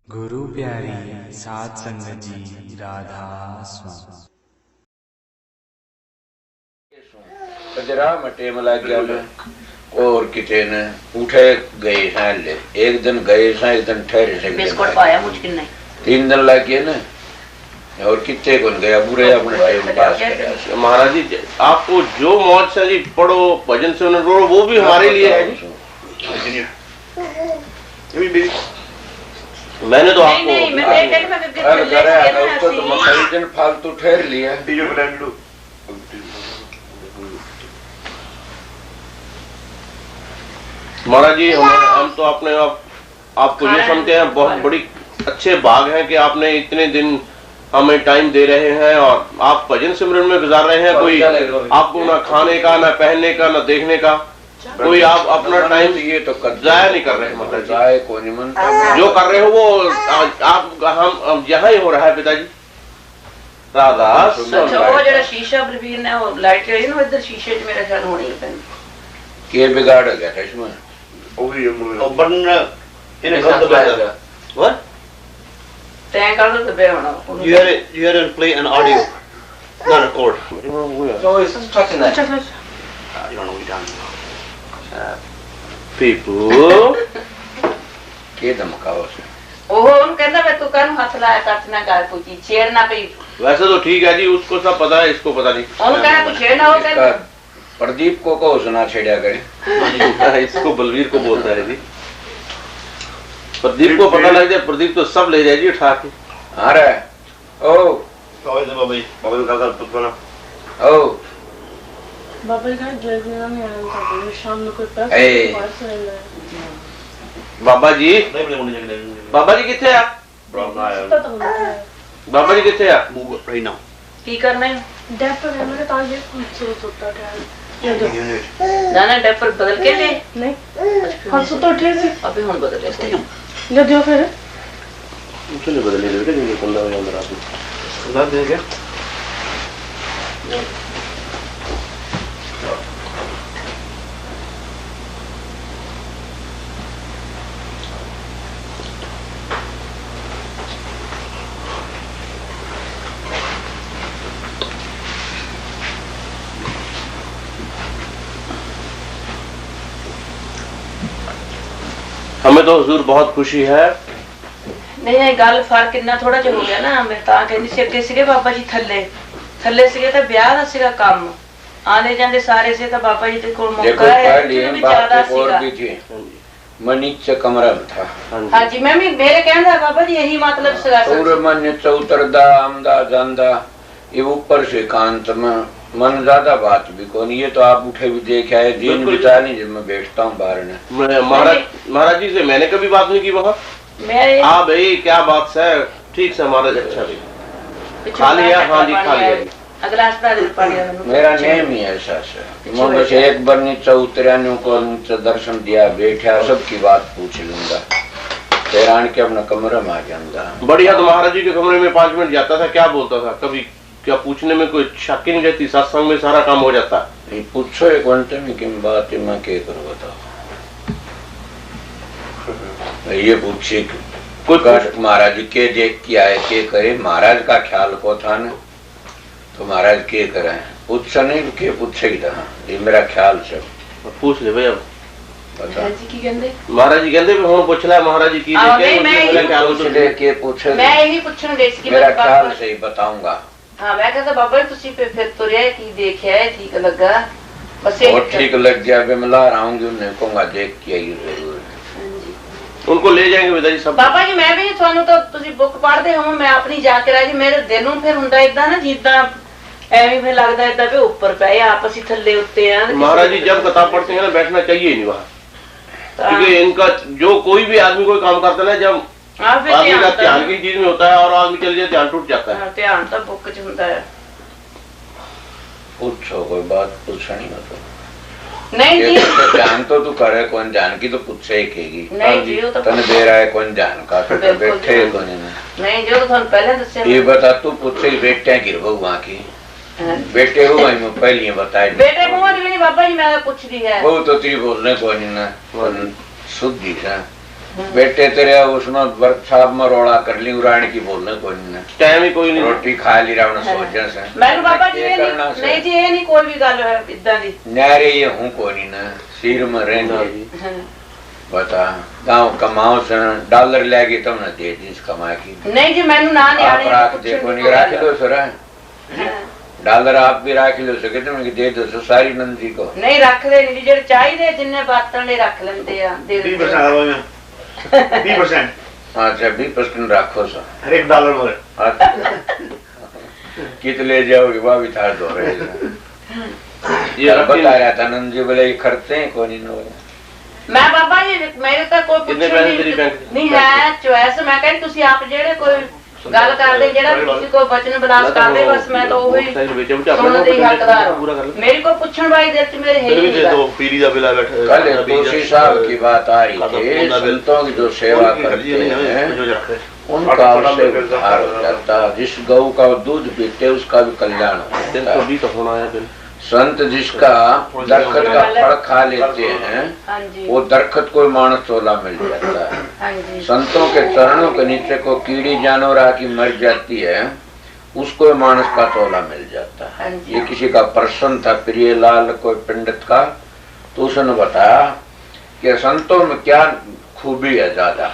गुरु प्यारी सात संगत जी राधा स्वामी कजरा मटे मला गया और किते ने उठे गए हैं ले एक दिन गए हैं एक दिन ठहरे से बिस्कुट पाया मुश्किल नहीं 3 दिन लग गए ना और कितने कौन गया बुरे अपने टाइम पास कर। महाराज जी आपको जो मौज से जी पढ़ो भजन सुनो रो वो भी हमारे लिए है जी। मैंने तो आपको तो मकई दिन फालतू ठहर लिया महाराज जी हम तो अपने आपको ये समझते हैं बहुत बड़ी अच्छे भाग हैं कि आपने इतने दिन हमें टाइम दे रहे हैं और आप भजन सिमरन में गुजार रहे हैं। कोई आपको ना खाने का ना पहनने का ना देखने का कोई आप अपना टाइम ये तो जाया नहीं कर रहे हैं। मतलब जाए कौन मन जो कर रहे हो वो आप हम यहाँ ही हो रहा है पिताजी। राधा अच्छा वो जरा शीशा बलबीर ने वो लाइट रही ना इधर शीशे च मेरा ख्याल होनी है के बिगाड़ गया था इसमें और बन इन्हें कब दबाया व्हाट तैं कर दो दबे होना you had to play an audio not record So it's touching that. I don't know what you're people के धमकाओ से ओहो उन कहंदा मैं तू कान हाथ लाया कट ना कर कोई चीज छेड़ ना पई। वैसे तो ठीक है जी उसको सब पता है इसको पता नहीं। उन कहना कुछ छेड़ ना हो कहंदा प्रदीप को सुना छेड़ा करे इसको बलवीर को बोलता है जी। प्रदीप को पता लग जाए प्रदीप तो सब ले जाएगी उठा के। आ रहा है ओ ओ बाबा का ड्राइवर में आया था शाम को कोई पैसा बाबा जी किथे आ बाबा जी किथे आ right now की करना है डैपर है मेरे ताज ये कुछ होता है जाना डैपर बदल के ले नहीं हम सुतो उठे से अभी हम बदल लेते हैं ले दियो फिर उसने बदल ले बेटा ये बंदा है अंदर आप बता दे क्या हमें तो हुजूर बहुत खुशी है। नहीं गल फर्क इतना थोड़ा जिहा हो गया ना मैं ता कहंदी सी अगे सीगे बाबा जी थल्ले सीगे तो ब्याह दा सीगा काम आने जांदे सारे से तो बाबा जी दे कोल मौका है भी ज्यादा सीगा मनीच कमरा में था। हां जी मैं भी मेरे कहंदा बाबा जी यही मतलब सीगा पूरे मन चौतरदा आमदा जांदा ये ऊपर से कांत में मन ज्यादा बात भी कौन ये तो आप उठे भी देखे आए दिन बिता नहीं जब मैं बैठता हूँ बाहर में महाराज जी से मैंने कभी बात नहीं की वहाँ हाँ भाई क्या बात है ठीक से महाराज अच्छा भी खा लिया हाँ जी खा लिया अगला मेरा नेम ही ऐसा है मैं बस एक बार नीचे उतरा को नीचे दर्शन दिया बैठा सबकी बात पूछ लूंगा हैरान के अपना कमरे में आ जाऊंगा। बढ़िया तो महाराज जी के कमरे में 5 मिनट जाता था क्या बोलता था कभी क्या पूछने में कोई शक ही नहीं रहती सत्संग में सारा काम हो जाता है। पूछो एक घंटे में किन बात है मैं क्या करूँ बताओ ये पूछे कुछ महाराज के देख के आए के करे महाराज का ख्याल को था ना तो महाराज के करे पूछा नहीं के पूछे ही था ये मेरा ख्याल से पूछ ले भाई अब महाराज जी की कहंदे हम पूछ ला महाराज जी की के पूछे मैं यही पूछने गई थी मेरा ख्याल से ही बताऊंगा। हाँ मैं कहता बाबा तुसी पे फिर तुरिया की देखा है ठीक लगा बस और ठीक लग गया मैं ला रहा हूँ उन्हें कहूँगा देख के आई जरूर उनको ले जाएंगे पिताजी सब। बाबा जी मैं भी थानू तो तुसी बुक पढ़दे हो मैं अपनी जाके राजी मेरे दिल नूं फिर हुंदा इदां ना जिद्दां एवें फिर लगदा इदां पे ऊपर पे आपस ही थल्ले उत्ते हैं। महाराज जी जब किताब पढ़ते हैं ना बैठना चाहिए नहीं वहाँ क्योंकि इनका जो कोई भी आदमी कोई काम करता है ना जब आदमी का ध्यान की चीज में होता है और आदमी चल जाए ध्यान टूट जाता है। ध्यान तो बुक च हुंदा है पूछो कोई बात पूछनी हो तो नहीं जी ध्यान तो तू करे कौन जान की तो पूछे ही कहेगी नहीं जी वो तो तने दे रहा है कौन जान का तो बैठे कौन नहीं जो तो थानू पहले दस्से ये बता तू पूछे बेटे गिरबो वहां की बेटे हो मैं पहले बताए बेटे मुंह नहीं बाबा जी मैं पूछ दी है वो तो ती बोलने कौन ना शुद्ध ही था बेटे तेरे उसमें वर्कशॉप में रोड़ा कर ली उड़ान की बोलने कोई नहीं, टाइम ही कोई नहीं, रोटी खा ली रहा सोचने से मैं बाबा जी नहीं जी ये नहीं कोई भी गल इदा दी न्यारे ये हूँ कोई नहीं ना सिर में रहेंगे बता गाँव कमाओ से डॉलर लेगी तब ना दे दी कमा की नहीं जी मैनू ना आप रख देखो नहीं रख लो सर डॉलर आप भी रख लो सके तो मैं दे दो सारी नंदी को नहीं रख ले नहीं जेड़े चाहिए जिन्ने बातन ने रख लेंदे आ दे 20%। अच्छा 20% रखो सर हर एक डॉलर मगर कित ले जाओगे वह भी था दो रहे ये बता रहा था नंदी बोले खर्चे हैं कौन नहीं मैं बाबा जी मेरे तो कोई नहीं है चॉइस मैं कहती तुसी आप जेड़े कोई गल करदे जेड़ा किसी को वचन विलास करदे बस मैं तो वही सुनने दी हकदार मेरी को पूछण वाली दिल च मेरे है ही तो पीरी दा बिला बैठा कल तुलसी साहब की बात आ रही थी संतों की जो सेवा करते हैं उनका उससे उद्धार हो जाता है जिस गऊ का दूध पीते उसका भी कल्याण होता है संत जिसका दरखत का फल खा लेते हैं वो दरखत को मानस तोला मिल जाता है संतों के चरणों के नीचे को कीड़ी जानवर आके मर जाती है उसको मानस का तोला मिल जाता है ये किसी का प्रश्न था प्रियलाल कोई पंडित का तो उसने बताया कि संतों में क्या खूबी है ज्यादा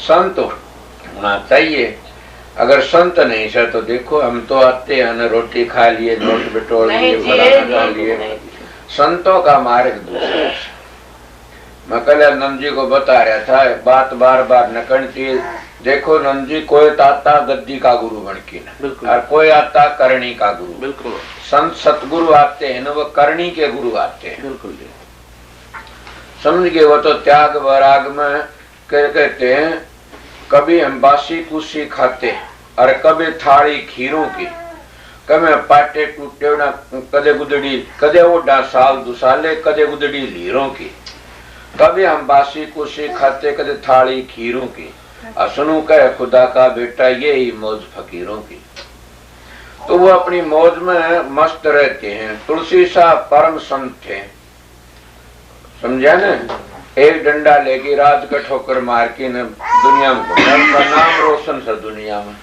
संत होना चाहिए अगर संत नहीं सर तो देखो हम तो आते हैं ना रोटी खा लिए नोट बटोर लिए खा लिए संतों का मार्ग दूसरा मैं कल नंद जी को बता रहा था बात बार बार न करनी चाहिए देखो नंद जी कोई आता गद्दी का गुरु बन के ना और कोई आता करणी का गुरु बिल्कुल संत सतगुरु आते हैं ना वो करणी के गुरु आते हैं बिल्कुल समझ गए वो तो त्याग वैराग में कहते हैं कभी हम बासी कुसी खाते और कभी थाली खीरों की कभी पाटे टूटे ना कदे गुदड़ी कदे ओडा साल दुसाले कदे गुदड़ी लीरों की कभी हम बासी कुसी खाते कदे थाली खीरों की असनु कहे खुदा का बेटा ये ही मौज फकीरों की तो वो अपनी मौज में मस्त रहते हैं तुलसी साहब परम संत थे समझा ना एक डंडा लेके रात का ठोकर मार के न दुनिया में घूमा नाम रोशन था दुनिया में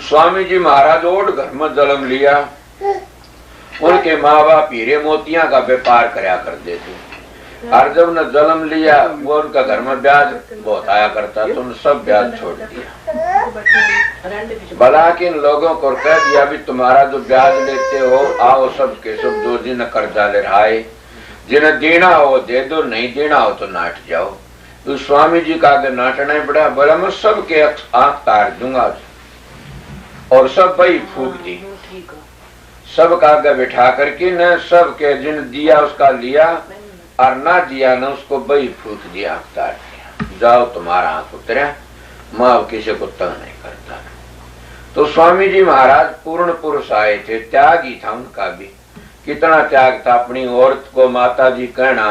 स्वामी जी महाराज ओड घर में जन्म लिया उनके माँ बाप हीरे मोतिया का व्यापार कराया करते थे और जब न जन्म लिया वो उनका घर में ब्याज बहुत आया करता तो उन्होंने सब ब्याज छोड़ दिया भला कि इन लोगों को कह दिया भी तुम्हारा जो ब्याज लेते हो आओ सब के सब जो जिन कर्जा ले रहा है जिन्हें देना हो दे दो नहीं देना हो तो नाट जाओ तो स्वामी जी का आगे नाटना ही पड़ा बोला मैं सबके आंख तार दूंगा और सब भाई फूक दी सब का आगे बिठा करके न सबके जिन दिया उसका लिया और ना दिया न उसको बही फूक दिया आंख तार दिया जाओ तुम्हारा आंख उतरा मैं अब किसी को तंग नहीं करता तो स्वामी जी महाराज पूर्ण पुरुष आए थे त्याग ही था उनका भी कितना त्याग था अपनी औरत को माता जी कहना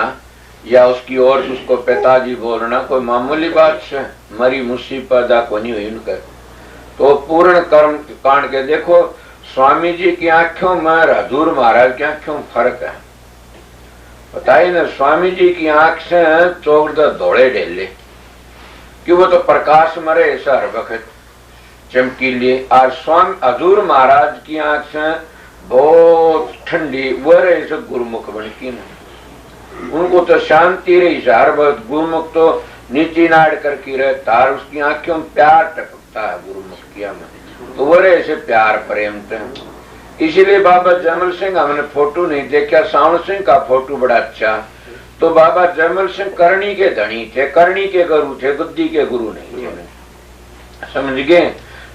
या उसकी औरत उसको पिताजी बोलना कोई मामूली बात से मरी मुसीबत पैदा को नहीं हुई उनका तो पूर्ण कर्म कांड के देखो स्वामी जी की आंखों में हजूर महाराज की आंखों में फर्क है बताइए ना स्वामी जी की आंख से चौक दौड़े डेले कि वो तो प्रकाश मरे ऐसा हर वक्त चमकीले और स्वामी हजूर महाराज की आंख से बहुत ठंडी वरे से गुरुमुख बन की ना उनको तो शांति रही हर वक्त गुरुमुख तो नीचे नाड़ करके रहता है उसकी आंखों में प्यार टपकता है गुरुमुख किया में तो वरे से प्यार प्रेम थे इसीलिए बाबा जयमल सिंह हमने फोटो नहीं देखा सावण सिंह का फोटो बड़ा अच्छा तो बाबा जयमल सिंह करणी के धनी थे करणी के गुरु थे बुद्धि के गुरु नहीं थे समझ गए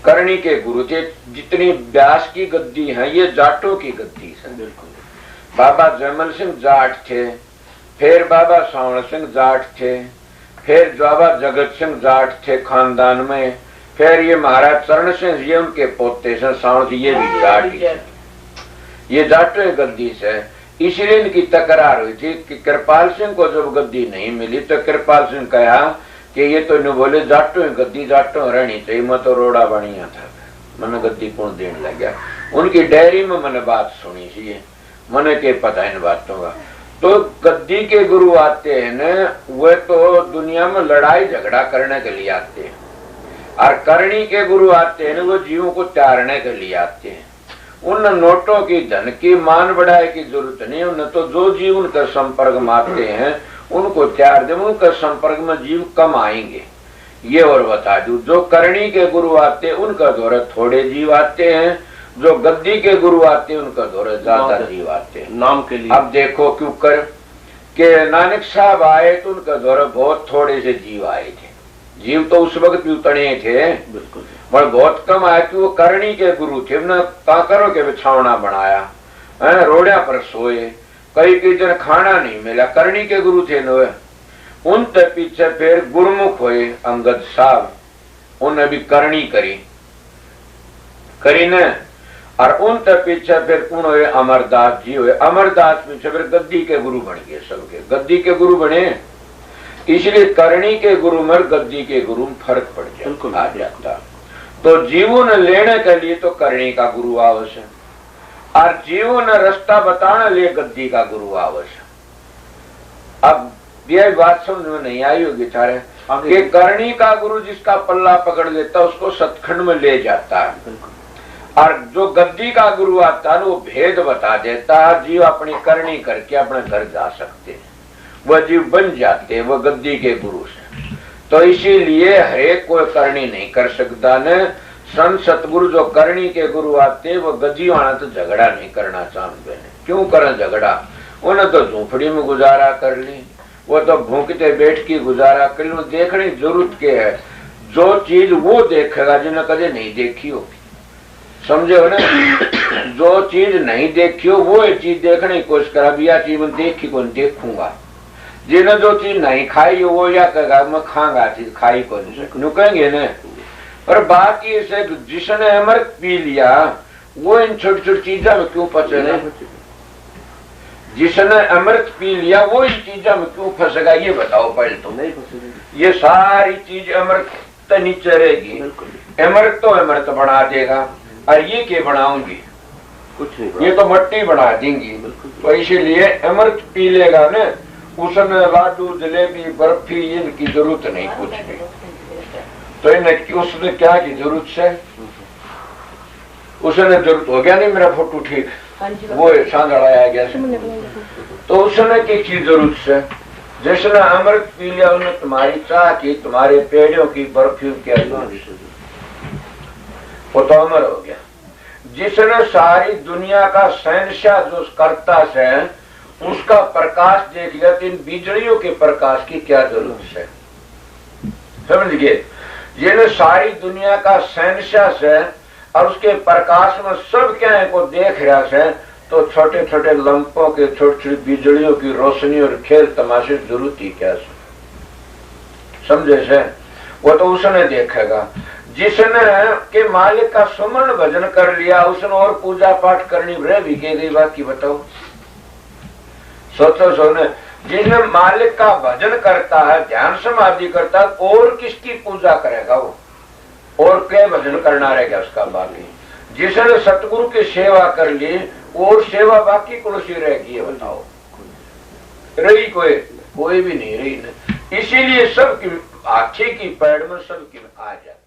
करणी के गुरु थे जितनी व्यास की गद्दी है ये जाटों की गद्दी है बिल्कुल बाबा जयमल सिंह जाट थे फिर बाबा सावण सिंह जाट थे फिर बाबा जगत सिंह जाट थे खानदान में फिर ये महाराज चरण सिंह ये उनके पोते से सावण ये भी जाट ही थे ये जाटों की गद्दी से इसलिए इनकी तकरार हुई थी कि कृपाल सिंह को जब गद्दी नहीं मिली तो कृपाल सिंह कहा कि ये तो नहीं बोले जाटों गद्दी जाटों रहनी चाहिए मैं तो रोड़ा बढ़िया था मैंने गद्दी कौन देने लग गया उनकी डायरी में मैंने बात सुनी थी मैंने के पता इन बातों का तो गद्दी के गुरु आते हैं न, वे तो दुनिया में लड़ाई झगड़ा करने के लिए आते हैं, और करणी के गुरु आते हैं न, वो जीवों को त्यारने के लिए आते हैं। उन नोटों की, धन की, मान बढ़ाए की जरूरत नहीं। उन तो जो जीव उनके संपर्क में आते हैं उनको त्यार दे, उनके संपर्क में जीव कम आएंगे। ये और बता दूं, जो करणी के गुरु आते हैं उनका दौरे थोड़े जीव आते हैं, जो गद्दी के गुरु आते हैं उनका दौरे ज्यादा जीव आते हैं नाम के लिए। अब देखो क्यों कर के नानक साहब आए तो उनका दौरे बहुत थोड़े से जीव आए थे। जीव तो उस वक्त भी उतने थे, बिल्कुल, पर बहुत कम आया कि वो करणी के गुरु थे। उन्होंने काकरों के बिछावना बनाया, रोड़िया पर सोए, कई दिन खाना नहीं मिला, करणी के गुरु थे न। उनके पीछे फिर गुरमुख हुए अंगद साहब, उन्हें भी करणी करी न। और उनके पीछे फिर कौन हुए? अमरदास जी हुए। अमरदास पीछे फिर गद्दी के गुरु बन गए, सबके गद्दी के गुरु बने। इसलिए करणी के गुरु में गद्दी के गुरु में फर्क पड़ जाता आ जाता। तो जीवन लेने के लिए तो करणी का गुरु आवश्यक, और जीवन रास्ता बताने लिए गद्दी का गुरु आवश्यक। अब ये बात समझ में नहीं आई होगी थारे कि करणी का गुरु जिसका पल्ला पकड़ लेता है उसको सतखंड में ले जाता है, और जो गद्दी का गुरु आता है वो भेद बता देता है। जीव अपनी करणी करके अपने घर जा सकते हैं, वह जीव बन जाते हैं वह गद्दी के गुरु से। तो इसीलिए हरेक कोई करणी नहीं कर सकता न। संत सतगुरु जो करणी के गुरु आते वो गद्दी वाला तो झगड़ा नहीं करना चाहते। क्यों करें झगड़ा? उन्हें तो झोपड़ी में गुजारा कर ली, वो तो भूखते बैठ के गुजारा कर ली। देखने की जरूरत क्या है? जो चीज वो देखेगा जिन्हें कदे नहीं देखी हो, समझे हो ना? जो चीज नहीं देखी हो वो चीज देखने की कोशिश करा, यह चीज मैं देखी कौन देखूंगा। जिन्हें जो चीज नहीं खाई हो वो या कहेगा मैं खाऊंगा चीज खाई कौन नुकेंगे न। पर बाकी से जिसने अमृत पी लिया वो इन छोटी छोटी चीजों में क्यों फंसे? जिसने अमृत पी लिया वो इन चीजों में क्यों फंसेगा? ये बताओ पहले तो। नहीं फंसेगा। ये सारी चीज अमृत तो नीचे रहेगी, अमृत तो अमृत बना देगा, और ये क्या बनाऊंगी? कुछ नहीं, ये तो मट्टी बना देंगी। तो इसीलिए अमृत पी लेगा न, उसने लाडू जलेबी बर्फी इनकी जरूरत नहीं कुछ भी। तो इन्हें उसने क्या की जरूरत से? उसने जरूरत हो गया नहीं मेरा फोटो ठीक वो सांझाया गया से। तो उसने की जरूरत से? जिसने अमृत पी लिया उसने तुम्हारी चाह की, तुम्हारे पेड़ों की बर्फी क्या वो तो अमर हो गया। जिसने सारी दुनिया का शहंशाह जो करता है उसका प्रकाश देख लिया तो इन बिजलियों के प्रकाश की क्या जरूरत है? समझ गए? जिन्हें सारी दुनिया का शहंशाह है और उसके प्रकाश में सब क्या है को देख रहा है, तो छोटे छोटे लंपों के छोटी छोटी बिजलियों की रोशनी और खेल तमाशे जरूरत ही क्या है? समझे से? वो तो उसने देखेगा। जिसने के मालिक का सुमरण भजन कर लिया उसने और पूजा पाठ करनी रह भी के गई बात की बताओ। सोचो सोने, जिसने मालिक का भजन करता है, ध्यान समाधि करता है, और किसकी पूजा करेगा वो? और क्या भजन करना रहेगा उसका बाकी? जिसने सतगुरु की सेवा कर ली और सेवा बाकी कौन सी रहेगी? बताओ, रही कोई भी नहीं रही। इसीलिए सबकी हाथी की पैड़ में सबकी आ जाती।